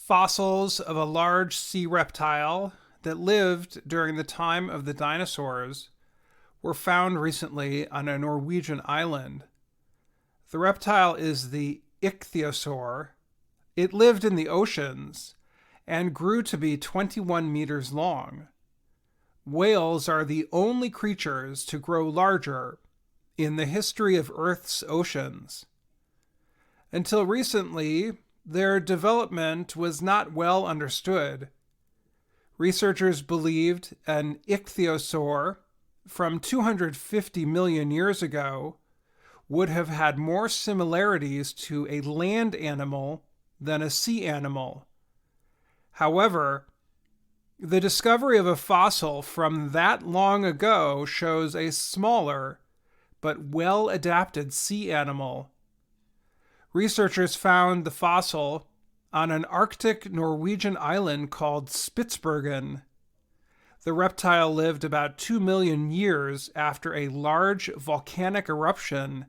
Fossils of a large sea reptile that lived during the time of the dinosaurs were found recently on a Norwegian island. The reptile is the ichthyosaur. It lived in the oceans and grew to be 21 meters long. Whales are the only creatures to grow larger in the history of Earth's oceans. Until recently, their development was not well understood. Researchers believed an ichthyosaur from 250 million years ago would have had more similarities to a land animal than a sea animal. However, the discovery of a fossil from that long ago shows a smaller but well-adapted sea animal. Researchers found the fossil on an Arctic Norwegian island called Spitsbergen. The reptile lived about 2 million years after a large volcanic eruption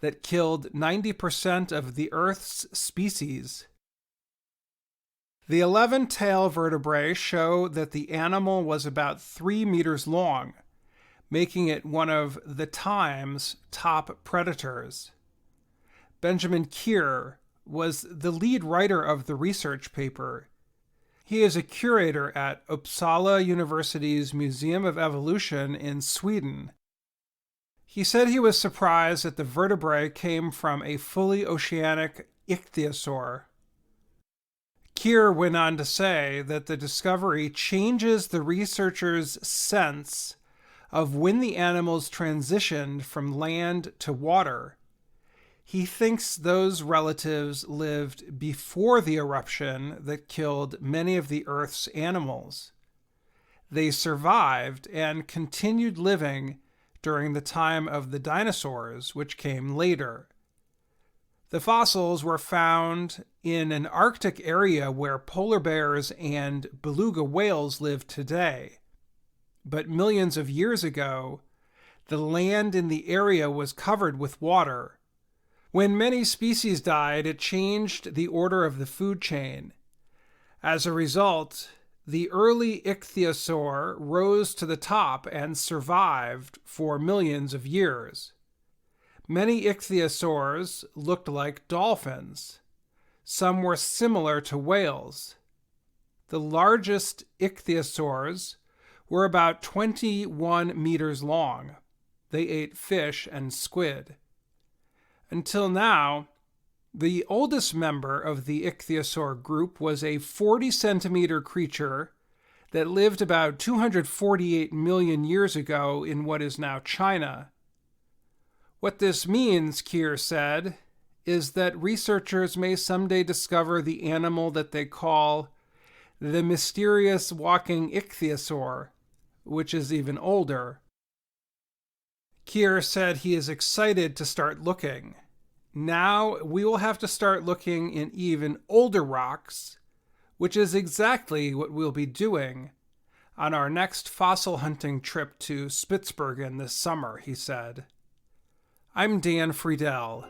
that killed 90% of the Earth's species. The 11 tail vertebrae show that the animal was about 3 meters long, making it one of the time's top predators. Benjamin Keir was the lead writer of the research paper. He is a curator at Uppsala University's Museum of Evolution in Sweden. He said he was surprised that the vertebrae came from a fully oceanic ichthyosaur. Keir went on to say that the discovery changes the researchers' sense of when the animals transitioned from land to water. He thinks those relatives lived before the eruption that killed many of the Earth's animals. They survived and continued living during the time of the dinosaurs, which came later. The fossils were found in an Arctic area where polar bears and beluga whales live today. But millions of years ago, the land in the area was covered with water. When many species died, it changed the order of the food chain. As a result, the early ichthyosaur rose to the top and survived for millions of years. Many ichthyosaurs looked like dolphins. Some were similar to whales. The largest ichthyosaurs were about 21 meters long. They ate fish and squid. Until now, the oldest member of the ichthyosaur group was a 40-centimeter creature that lived about 248 million years ago in what is now China. What this means, Keir said, is that researchers may someday discover the animal that they call the mysterious walking ichthyosaur, which is even older. Keir said he is excited to start looking. Now we will have to start looking in even older rocks, which is exactly what we'll be doing on our next fossil hunting trip to Spitsbergen this summer, he said. I'm Dan Friedel.